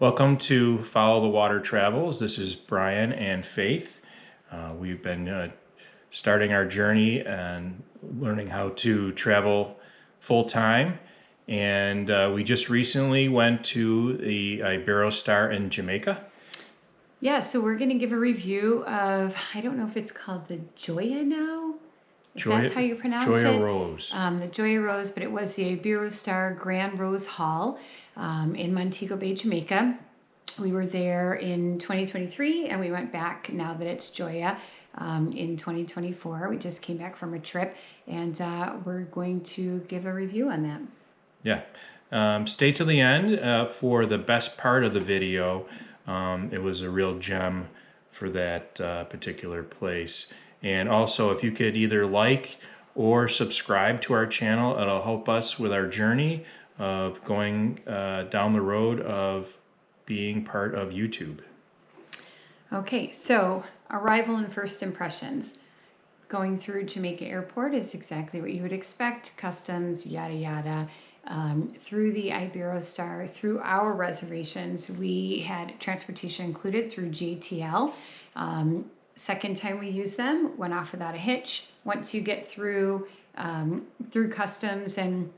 Welcome to Follow the Water Travels. This is Brian and Faith. We've been starting our journey and learning how to travel full-time. And we just recently went to the Iberostar in Jamaica. Yeah, so we're going to give a review of, I don't know if it's called the Joya now, if that's how you pronounce it. Joya Rose. The Joya Rose, but it was the Iberostar Grand Rose Hall in Montego Bay, Jamaica. We were there in 2023 and we went back now that it's Joya in 2024. We just came back from a trip and we're going to give a review on that. Yeah. Stay to the end for the best part of the video. It was a real gem for that particular place. And also, if you could either like or subscribe to our channel, it'll help us with our journey of going down the road of being part of YouTube. Okay, so arrival and first impressions. Going through Jamaica Airport is exactly what you would expect. Customs, yada yada. Through the Iberostar, through our reservations, we had transportation included through JTL. Second time we used them, went off without a hitch. Once you get through customs and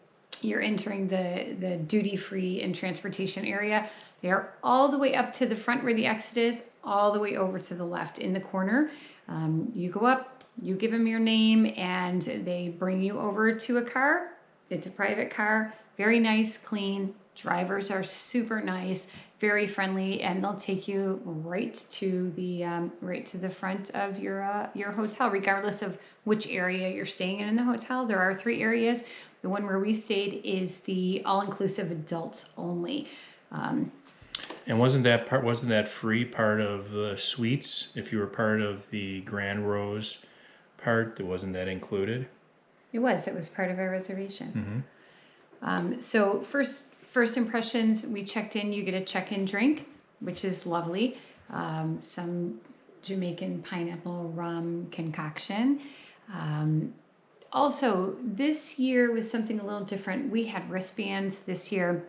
you're entering the duty-free and transportation area, they are all the way up to the front where the exit is, all the way over to the left in the corner. You go up, you give them your name, and they bring you over to a car. It's a private car, very nice, clean. Drivers are super nice, very friendly, and they'll take you right to the front of your hotel, regardless of which area you're staying in the hotel. There are 3 areas. The one where we stayed is the all-inclusive adults only. And wasn't that free part of the suites? If you were part of the Grand Rose part, wasn't that included? It was part of our reservation. Mm-hmm. So first impressions, we checked in, you get a check-in drink, which is lovely. Some Jamaican pineapple rum concoction. Also, this year was something a little different. We had wristbands this year,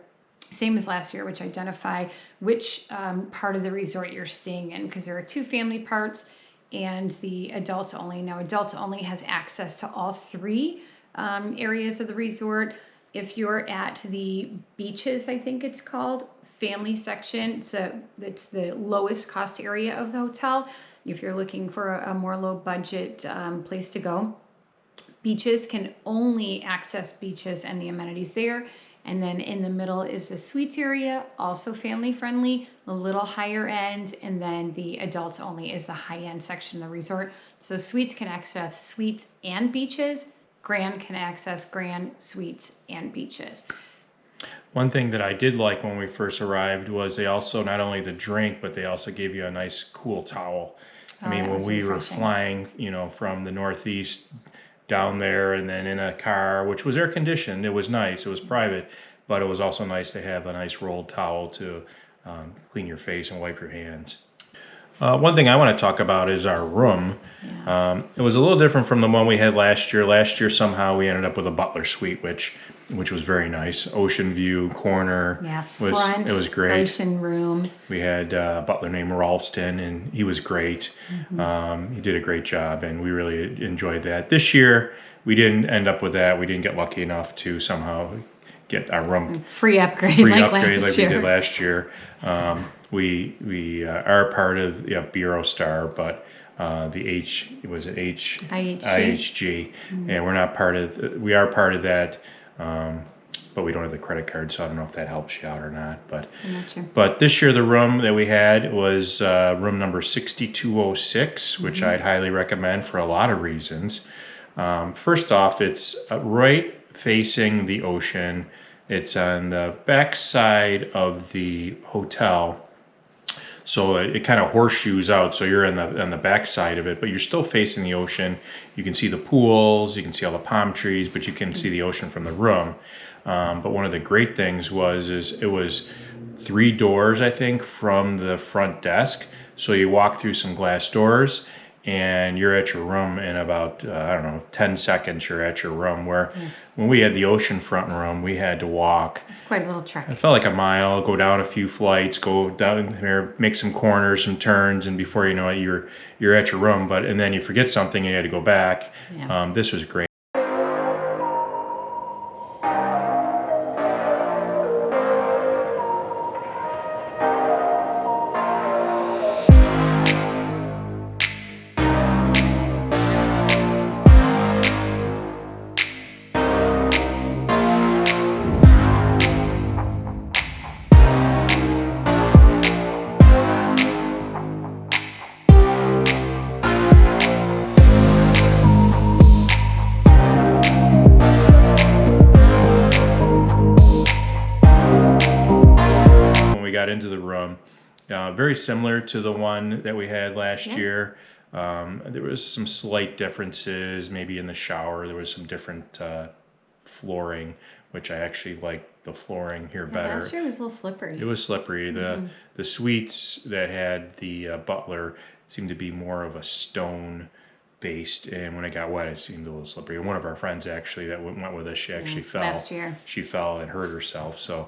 same as last year, which identify which part of the resort you're staying in, because there are 2 family parts and the adults only. Now, adults only has access to all 3 areas of the resort. If you're at the beaches, I think it's called, family section, it's the lowest cost area of the hotel. If you're looking for a more low budget place to go, beaches can only access beaches and the amenities there. And then in the middle is the suites area, also family friendly, a little higher end. And then the adults only is the high end section of the resort. So suites can access suites and beaches. Grand can access grand, suites, and beaches. One thing that I did like when we first arrived was they also, not only the drink, but they also gave you a nice cool towel. I mean, when we were flying, from the Northeast down there and then in a car, which was air conditioned, it was nice, it was private, but it was also nice to have a nice rolled towel to clean your face and wipe your hands. One thing I want to talk about is our room. Yeah. It was a little different from the one we had last year. Last year, somehow we ended up with a butler suite, which was very nice. Ocean view, corner. Yeah, front, it was great. Ocean room. We had a butler named Ralston, and he was great. Mm-hmm. He did a great job, and we really enjoyed that. This year, we didn't end up with that. We didn't get lucky enough to somehow get our room free upgrade like we did last year. We are part of Iberostar, but IHG, mm-hmm. and we're not part of. We are part of that, but we don't have the credit card, so I don't know if that helps you out or not. But I'm not sure. But this year the room that we had was room number 6206, which I'd highly recommend for a lot of reasons. First off, it's right facing the ocean. It's on the back side of the hotel. So it kind of horseshoes out, so you're on the back side of it, but you're still facing the ocean. You can see the pools, you can see all the palm trees, but you can see the ocean from the room. But one of the great things is it was 3 doors, I think, from the front desk. So you walk through some glass doors, and you're at your room in about, I don't know, 10 seconds you're at your room, where when we had the oceanfront room, we had to walk. It's quite a little trek. It felt like a mile, go down a few flights, go down there, make some corners, some turns, and before you know it, you're at your room. And then you forget something and you had to go back. Yeah. This was great. Got into the room, very similar to the one that we had last year. There was some slight differences, maybe in the shower. There was some different flooring, which I actually liked the flooring here better. Last year was a little slippery. It was slippery. The suites that had the butler seemed to be more of a stone based, and when it got wet it seemed a little slippery. And one of our friends actually that went with us, she actually fell last year. She fell and hurt herself. So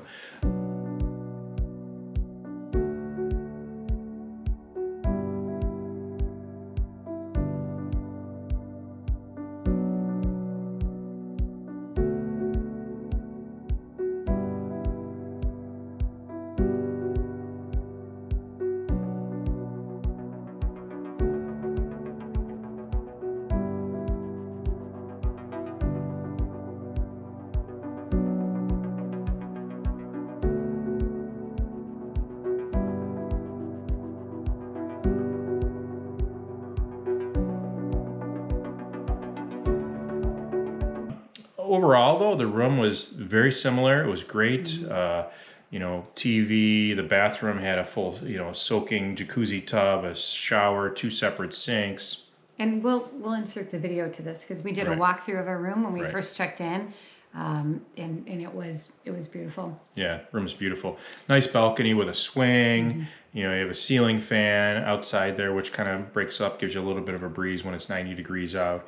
overall, though, the room was very similar. It was great. You know, TV, the bathroom had a full, you know, soaking jacuzzi tub, a shower, 2 separate sinks. And we'll insert the video to this because we did a walkthrough of our room when we first checked in, and it was beautiful. Yeah, room's beautiful. Nice balcony with a swing. You know, you have a ceiling fan outside there, which kind of breaks up, gives you a little bit of a breeze when it's 90 degrees out.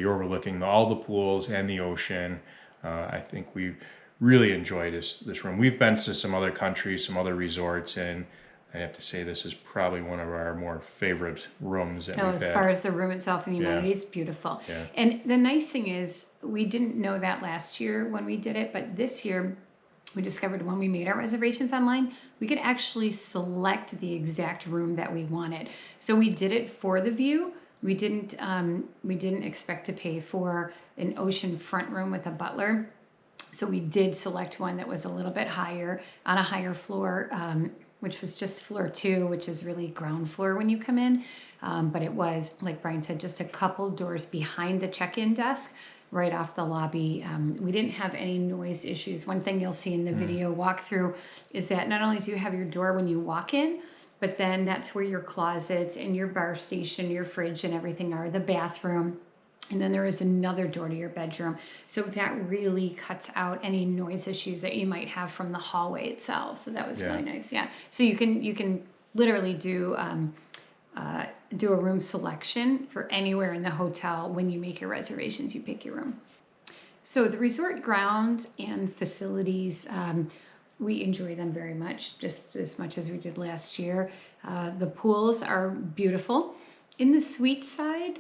Overlooking all the pools and the ocean. I think we really enjoyed this room. We've been to some other countries, some other resorts, and I have to say this is probably one of our more favorite rooms that we've had. As far as the room itself and the amenity, it's beautiful. And the nice thing is, we didn't know that last year when we did it, but this year we discovered when we made our reservations online, we could actually select the exact room that we wanted. So we did it for the view. We didn't expect to pay for an ocean front room with a butler. So we did select one that was a little bit higher, on a higher floor, which was just floor 2, which is really ground floor when you come in. But it was, like Brian said, just a couple doors behind the check-in desk, right off the lobby. We didn't have any noise issues. One thing you'll see in the video walkthrough is that not only do you have your door when you walk in, but then that's where your closets and your bar station, your fridge and everything are, the bathroom. And then there is another door to your bedroom. So that really cuts out any noise issues that you might have from the hallway itself. So that was really nice. Yeah. So you can literally do a room selection for anywhere in the hotel. When you make your reservations, you pick your room. So the resort grounds and facilities, we enjoy them very much, just as much as we did last year. The pools are beautiful. In the suite side,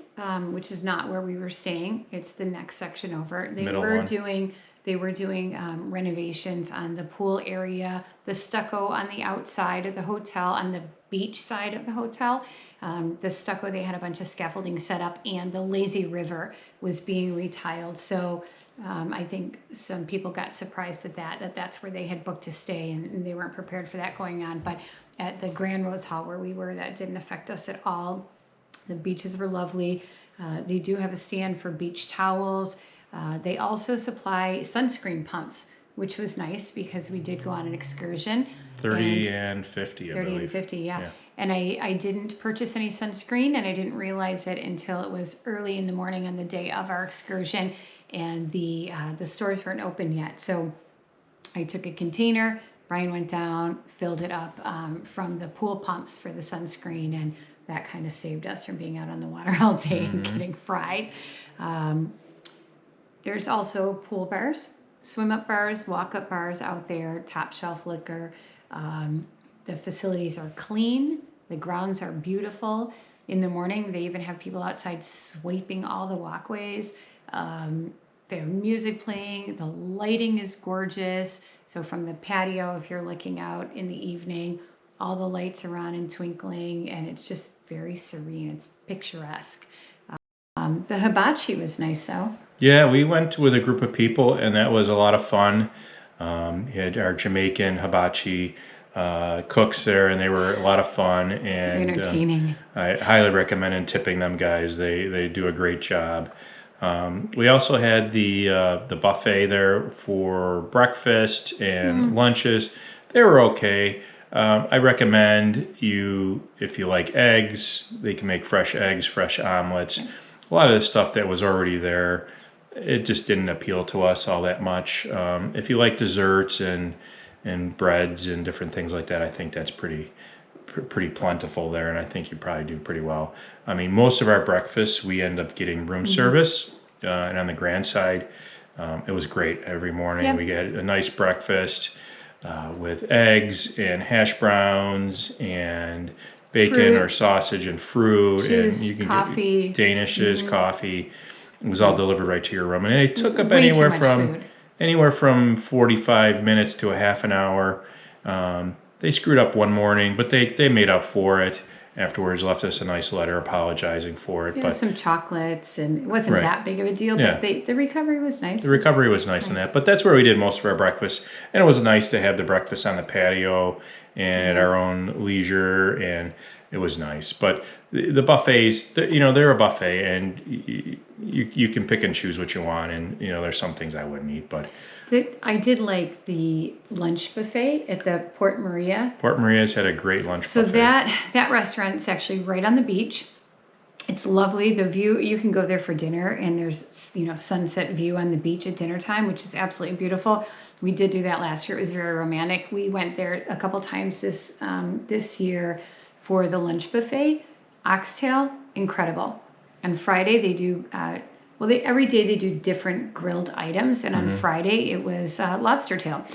which is not where we were staying, it's the next section over. They were doing renovations on the pool area, the stucco on the outside of the hotel, on the beach side of the hotel. The stucco, they had a bunch of scaffolding set up, and the lazy river was being retiled. So I think some people got surprised at that's where they had booked to stay, and they weren't prepared for that going on. But at the Grand Rose Hall where we were, that didn't affect us at all. The beaches were lovely. They do have a stand for beach towels. They also supply sunscreen pumps, which was nice because we did go on an excursion. 30 and 50, I 30 believe. And 50, yeah. And I didn't purchase any sunscreen, and I didn't realize it until it was early in the morning on the day of our excursion, and the stores weren't open yet. So I took a container, Brian went down, filled it up from the pool pumps for the sunscreen, and that kind of saved us from being out on the water all day and getting fried. There's also pool bars, swim up bars, walk up bars out there, top shelf liquor. The facilities are clean. The grounds are beautiful. In the morning, they even have people outside sweeping all the walkways. They have music playing. The lighting is gorgeous. So from the patio, if you're looking out in the evening, all the lights are on and twinkling, and it's just very serene. It's picturesque. The hibachi was nice, though. Yeah, we went with a group of people, and that was a lot of fun. We had our Jamaican hibachi cooks there, and they were a lot of fun and entertaining. I highly recommend tipping them guys. They do a great job. We also had the buffet there for breakfast and lunches. They were okay. I recommend if you like eggs, they can make fresh eggs, fresh omelets. A lot of the stuff that was already there, it just didn't appeal to us all that much. If you like desserts and breads and different things like that, I think that's pretty plentiful there, and I think you probably do pretty well. I mean, most of our breakfasts, we end up getting room service, and on the grand side, it was great. Every morning we get a nice breakfast with eggs and hash browns and bacon or sausage and fruit, juice, and you can coffee, get Danishes, coffee. It was all delivered right to your room, and it took up anywhere from 45 minutes to a half an hour. They screwed up one morning, but they made up for it afterwards. Left us a nice letter apologizing for it. Yeah, but some chocolates, and it wasn't that big of a deal. But the recovery was nice. The recovery was nice in that. But that's where we did most of our breakfast, and it was nice to have the breakfast on the patio and at our own leisure, and it was nice. But the buffets, they're a buffet, and you can pick and choose what you want, and there's some things I wouldn't eat, but I did like the lunch buffet at the Port Maria. Port Maria's had a great lunch buffet. So that restaurant is actually right on the beach. It's lovely. The view, you can go there for dinner, and there's sunset view on the beach at dinner time, which is absolutely beautiful. We did do that last year. It was very romantic. We went there a couple times this year for the lunch buffet. Oxtail, incredible. On Friday they do every day they do different grilled items, and on Friday it was lobster tail.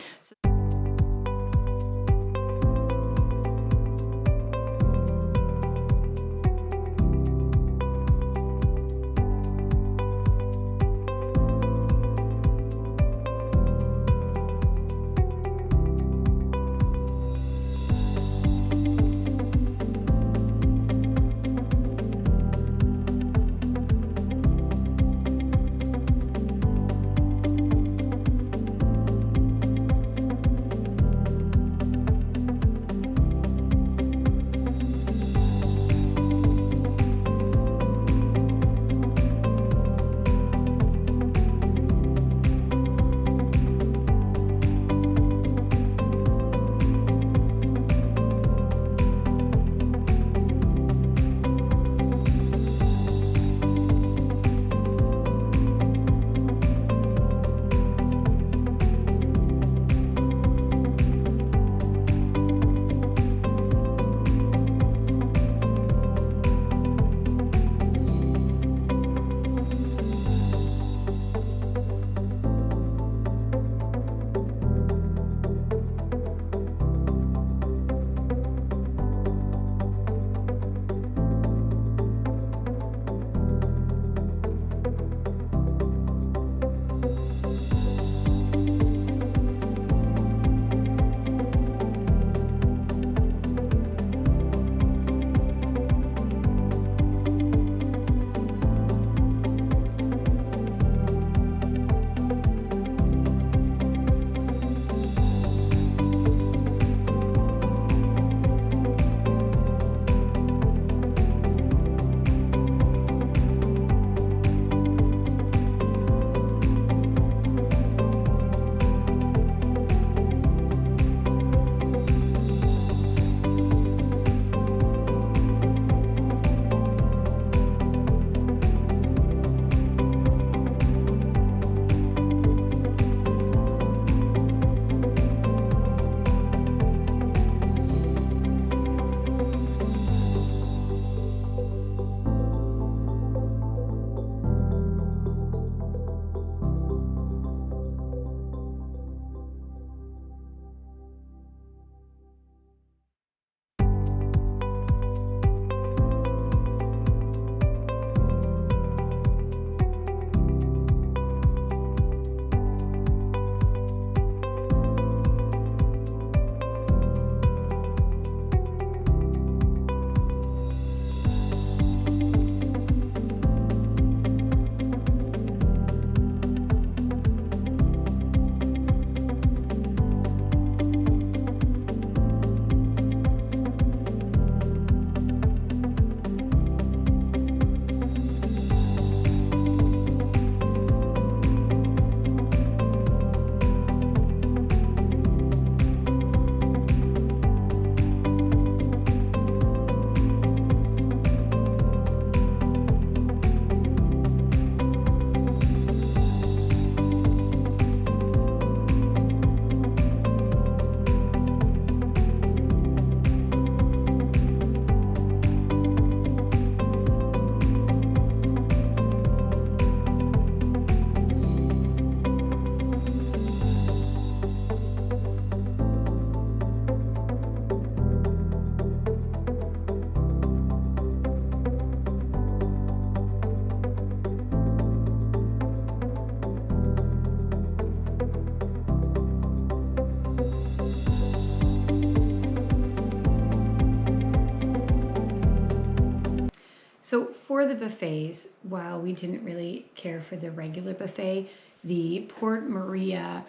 So for the buffets, while we didn't really care for the regular buffet, the Port Maria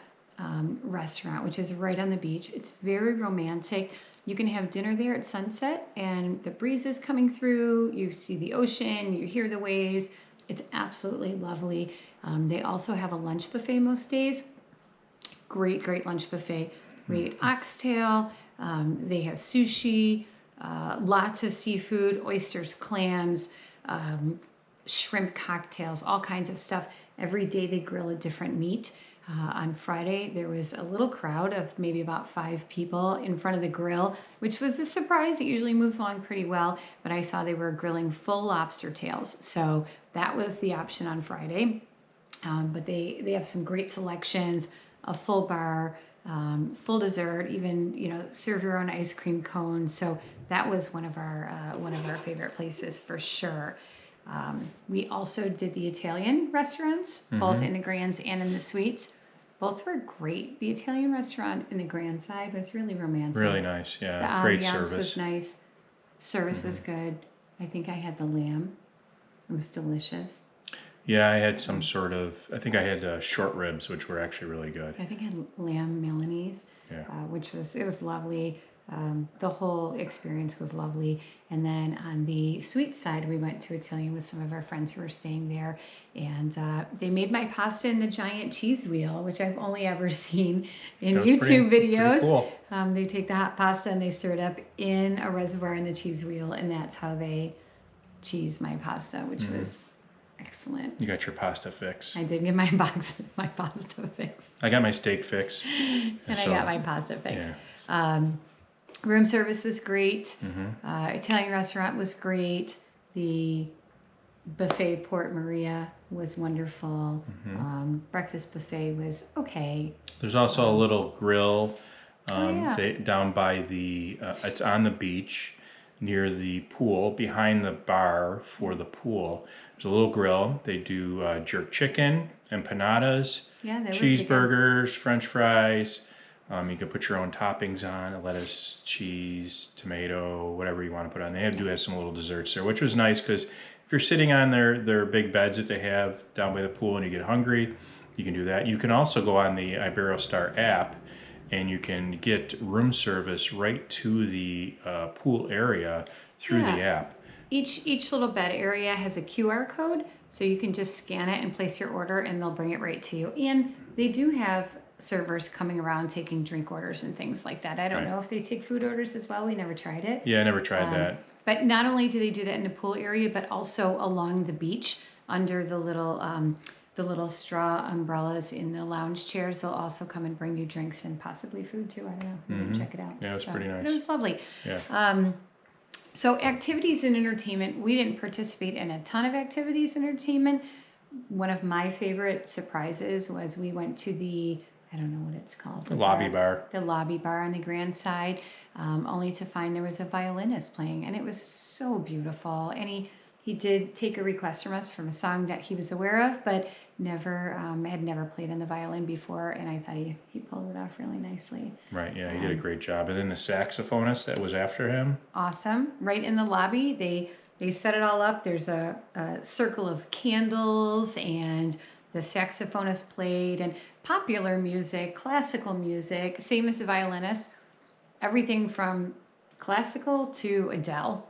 restaurant, which is right on the beach, it's very romantic. You can have dinner there at sunset and the breeze is coming through. You see the ocean, you hear the waves. It's absolutely lovely. They also have a lunch buffet most days. Great lunch buffet. We ate oxtail. They have sushi, lots of seafood, oysters, clams, shrimp cocktails, all kinds of stuff. Every day they grill a different meat. On Friday, there was a little crowd of maybe about 5 people in front of the grill, which was a surprise. It usually moves along pretty well, but I saw they were grilling full lobster tails. So that was the option on Friday. But they have some great selections, a full bar, full dessert, even, you know, serve your own ice cream cones. So that was one of our favorite places for sure. We also did the Italian restaurants, both in the Grands and in the Suites. Both were great. The Italian restaurant in the Grand side was really romantic. Really nice, yeah. The Great ambiance service. was nice. Service was good. I think I had the lamb. It was delicious. Yeah, I had some sort of, I think I had short ribs, which were actually really good. I think I had lamb Milanese, Yeah. it was lovely. The whole experience was lovely. And then on the sweet side, we went to Italian with some of our friends who were staying there. And they made my pasta in the giant cheese wheel, which I've only ever seen in YouTube videos. Pretty cool. They take the hot pasta and they stir it up in a reservoir in the cheese wheel. And that's how they cheese my pasta, which was excellent. You got your pasta fix. I did get my pasta fix. I got my steak fix. And I got my pasta fix. Yeah. Room service was great. Italian restaurant was great. The buffet Port Maria was wonderful. Breakfast buffet was okay. There's also a little grill down by the, it's on the beach near the pool, behind the bar for the pool. There's a little grill. They do jerk chicken, empanadas, cheeseburgers, French fries. You can put your own toppings on, lettuce, cheese, tomato, whatever you want to put on. They do have some little desserts there, which was nice because if you're sitting on their big beds that they have down by the pool and you get hungry, you can do that. You can also go on the Iberostar app and you can get room service right to the pool area through the app. Each little bed area has a QR code, so you can just scan it and place your order and they'll bring it right to you. And they do have servers coming around taking drink orders and things like that. I don't know if they take food orders as well. We never tried it. Yeah, I never tried that. But not only do they do that in the pool area, but also along the beach under the little straw umbrellas in the lounge chairs. They'll also come and bring you drinks and possibly food too. I don't know. You can check it out. Yeah, it was pretty nice. But it was lovely. Yeah. So activities and entertainment, we didn't participate in a ton of activities and entertainment. One of my favorite surprises was we went to the, I don't know what it's called. The lobby bar. The lobby bar on the Grand side, only to find there was a violinist playing, and it was so beautiful. And he did take a request from us from a song that he was aware of, but had never played on the violin before, and I thought he pulled it off really nicely. Right, yeah, he did a great job. And then the saxophonist that was after him. Awesome. Right in the lobby, they set it all up. There's a circle of candles, and the saxophonist played, and popular music, classical music, same as the violinist. Everything from classical to Adele.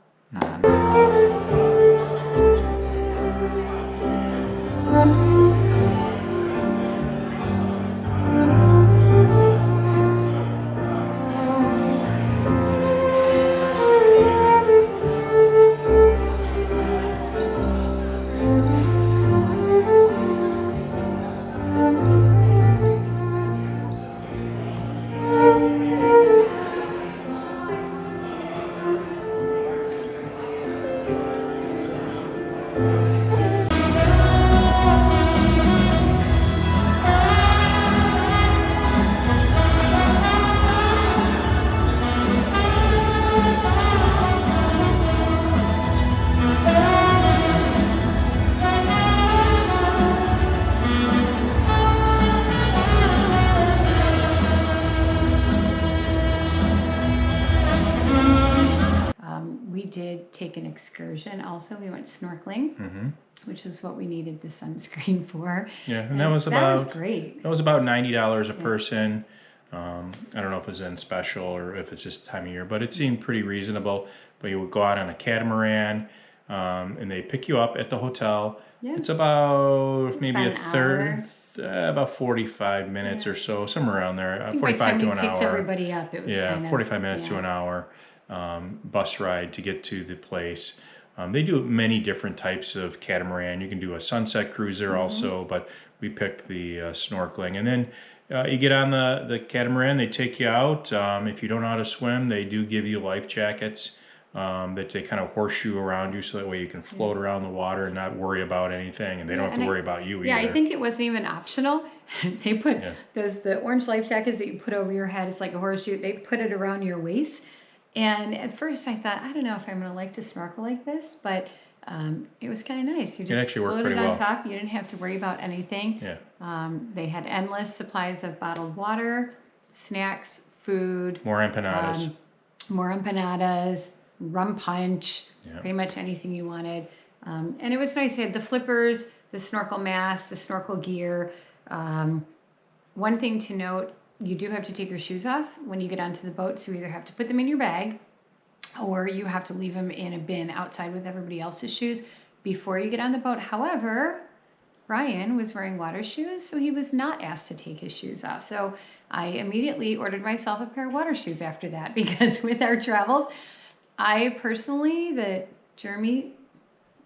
did take an excursion also. We went snorkeling, Mm-hmm. which is what we needed the sunscreen for. Yeah, and that was great. That was about $90 a person. I don't know if it's in special or if it's just time of year, but it seemed pretty reasonable. But you would go out on a catamaran, and they pick you up at the hotel. Yeah. It's about maybe about a third, hour. about 45 minutes or so, somewhere around there. 45 to an picked hour. everybody up, it was Yeah, 45 minutes to an hour bus ride to get to the place. They do many different types of catamaran. You can do a sunset cruiser also, but we picked the snorkeling. And then you get on the catamaran, they take you out. If you don't know how to swim, they do give you life jackets that they kind of horseshoe around you so that way you can float around the water and not worry about anything, and they don't have to worry about you either. Yeah, I think it wasn't even optional. They put the orange life jackets that you put over your head. It's like a horseshoe. They put it around your waist. And at first I thought, I don't know if I'm going to like to snorkel like this, but it was kind of nice. You just floated on top. You didn't have to worry about anything. Yeah. They had endless supplies of bottled water, snacks, food. More empanadas. Rum punch, pretty much anything you wanted. And it was nice. They had the flippers, the snorkel mask, the snorkel gear. One thing to note, you do have to take your shoes off when you get onto the boat, so you either have to put them in your bag or you have to leave them in a bin outside with everybody else's shoes before you get on the boat. However, Brian was wearing water shoes, so he was not asked to take his shoes off. So I immediately ordered myself a pair of water shoes after that, because with our travels, I personally, the Jeremy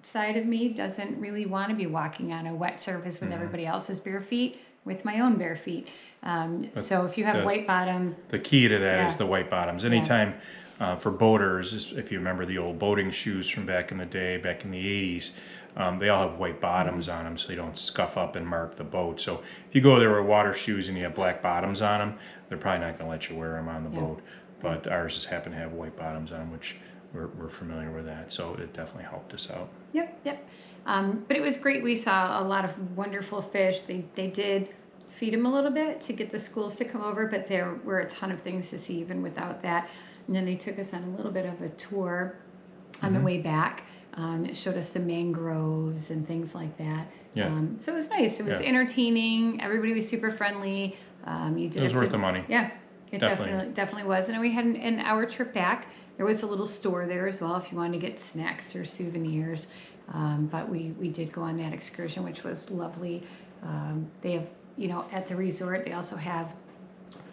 side of me doesn't really want to be walking on a wet surface with everybody else's bare feet, with my own bare feet. So if you have white bottom. The key to that is the white bottoms. Anytime for boaters, if you remember the old boating shoes from back in the day, back in the 80s, they all have white bottoms on them so they don't scuff up and mark the boat. So if you go there with water shoes and you have black bottoms on them, they're probably not going to let you wear them on the boat. But ours just happen to have white bottoms on them, which we're familiar with that. So it definitely helped us out. Yep. But it was great. We saw a lot of wonderful fish. They did feed them a little bit to get the schools to come over, but there were a ton of things to see even without that. And then they took us on a little bit of a tour on the way back. It showed us the mangroves and things like that. So it was nice. It was entertaining. Everybody was super friendly. It was worth the money. Yeah, it definitely was. And we had an hour trip back. There was a little store there as well if you wanted to get snacks or souvenirs. But we did go on that excursion, which was lovely. They have, at the resort, they also have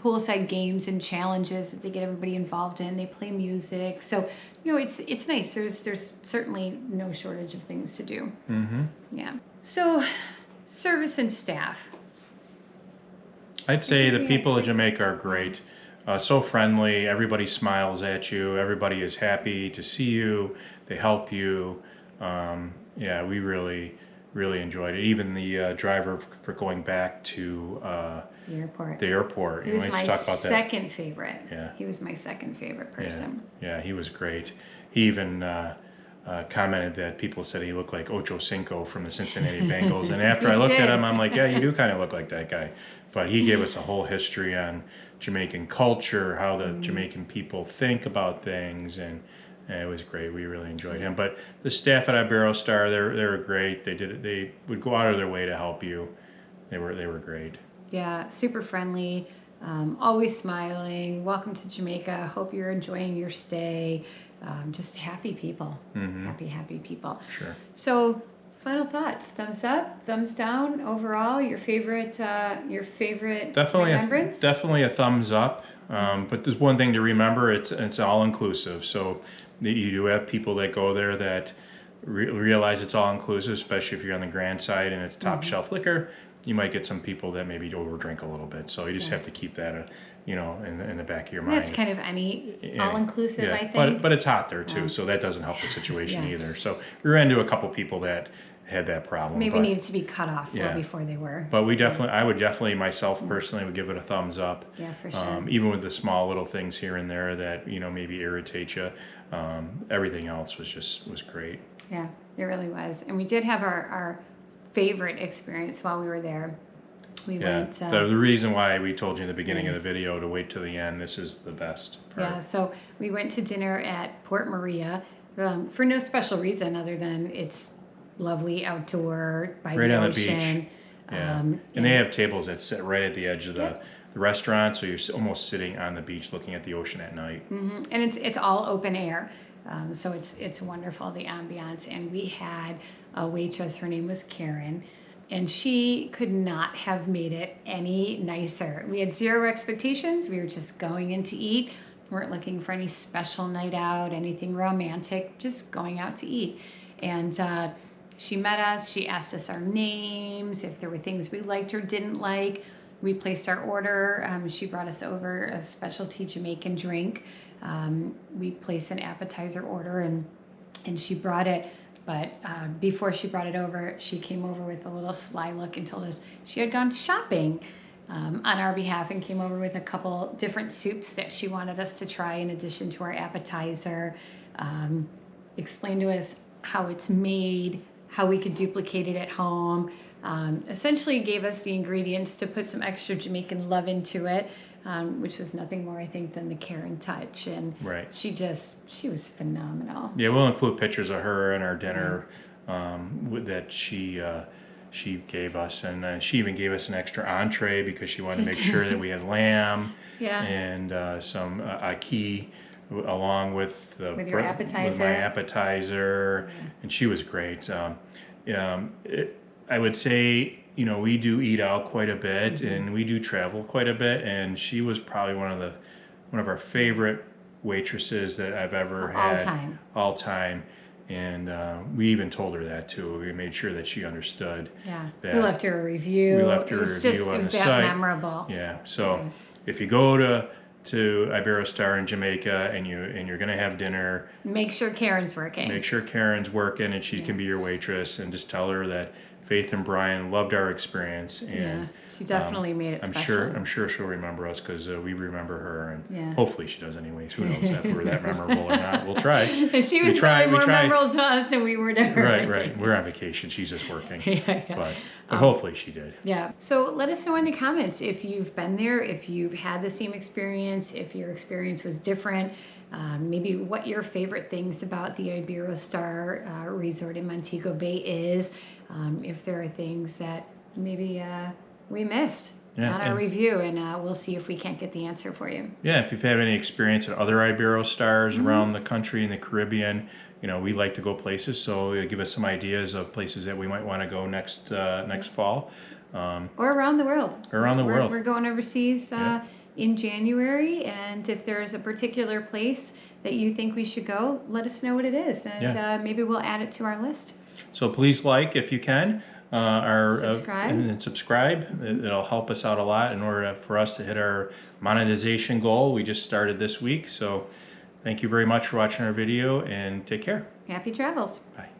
poolside games and challenges that they get everybody involved in. They play music. So, it's nice. There's certainly no shortage of things to do. Yeah. So, service and staff. I'd say the people of Jamaica are great. So friendly. Everybody smiles at you. Everybody is happy to see you. They help you. We really enjoyed it. Even the driver for going back to the airport. He was my second favorite. Yeah. He was my second favorite person. Yeah, he was great. He even commented that people said he looked like Ocho Cinco from the Cincinnati Bengals. And after I looked at him, I'm like, yeah, you do kind of look like that guy. But he gave us a whole history on Jamaican culture, how the Jamaican people think about things, and it was great. We really enjoyed him. But the staff at Iberostar, they were great. They would go out of their way to help you. They were great. Yeah, super friendly, always smiling. Welcome to Jamaica. Hope you're enjoying your stay. Just happy people. Happy people. Sure. So, final thoughts. Thumbs up, thumbs down. Overall, your favorite remembrance? Definitely a thumbs up. But there's one thing to remember: it's all inclusive. So you do have people that go there that realize it's all inclusive, especially if you're on the grand side and it's top shelf liquor. You might get some people that maybe overdrink a little bit. So you just have to keep that, in the back of your mind. That's kind of any all-inclusive, I think. But it's hot there too, so that doesn't help the situation either. So we ran into a couple people that had that problem. Maybe needed to be cut off before they were. But I would definitely, myself personally, would give it a thumbs up. Yeah, for sure. Even with the small little things here and there that, maybe irritate you. Everything else was great. Yeah, it really was. And we did have our favorite experience while we were there. We went. The reason why we told you in the beginning of the video to wait till the end, this is the best part. Yeah, so we went to dinner at Port Maria. for no special reason other than it's lovely outdoor by Right the on ocean. the beach. Yeah. And they have tables that sit right at the edge of the restaurant, so you're almost sitting on the beach looking at the ocean at night. And it's all open air, so it's wonderful, the ambiance. And we had a waitress, her name was Karen, and she could not have made it any nicer. We had zero expectations. We were just going in to eat. We weren't looking for any special night out, anything romantic, just going out to eat. And she met us. She asked us our names, if there were things we liked or didn't like. We placed our order. She brought us over a specialty Jamaican drink. We placed an appetizer order, and she brought it. But before she brought it over, she came over with a little sly look and told us she had gone shopping on our behalf and came over with a couple different soups that she wanted us to try in addition to our appetizer. Explained to us how it's made, how we could duplicate it at home. Essentially gave us the ingredients to put some extra Jamaican love into it, which was nothing more, I think, than the Karen touch. And she was phenomenal. Yeah, we'll include pictures of her and our dinner that she gave us, and she even gave us an extra entree because she wanted to make sure that we had lamb and some ackee along with your appetizer. With my appetizer, and she was great. I would say, we do eat out quite a bit, and we do travel quite a bit, and she was probably one of our favorite waitresses that I've ever had. All time. And we even told her that too. We made sure that she understood. Yeah. That we left her a review. We left her a review on the site. It was that memorable. Yeah. So if you go to Iberostar in Jamaica and you're gonna have dinner, make sure Karen's working. Make sure Karen's working, and she can be your waitress, and just tell her that Faith and Brian loved our experience, and she definitely made it special. I'm sure she'll remember us because we remember her, and hopefully she does anyways. Who knows if we're that memorable or not? We'll try. She was probably more memorable to us than we were to her. Right. We're on vacation. She's just working. But hopefully she did. Yeah. So let us know in the comments if you've been there, if you've had the same experience, if your experience was different. Maybe what your favorite things about the Iberostar Resort in Montego Bay is. If there are things that maybe we missed on our review, and we'll see if we can't get the answer for you. Yeah, if you've had any experience at other Iberostars around the country in the Caribbean, we like to go places, so give us some ideas of places that we might want to go next fall. Or around the world. We're going overseas in January, and if there's a particular place that you think we should go, let us know what it is, and maybe we'll add it to our list. So please like, if you can, subscribe. And subscribe. It'll help us out a lot in order for us to hit our monetization goal. We just started this week, so thank you very much for watching our video, and take care. Happy travels. Bye.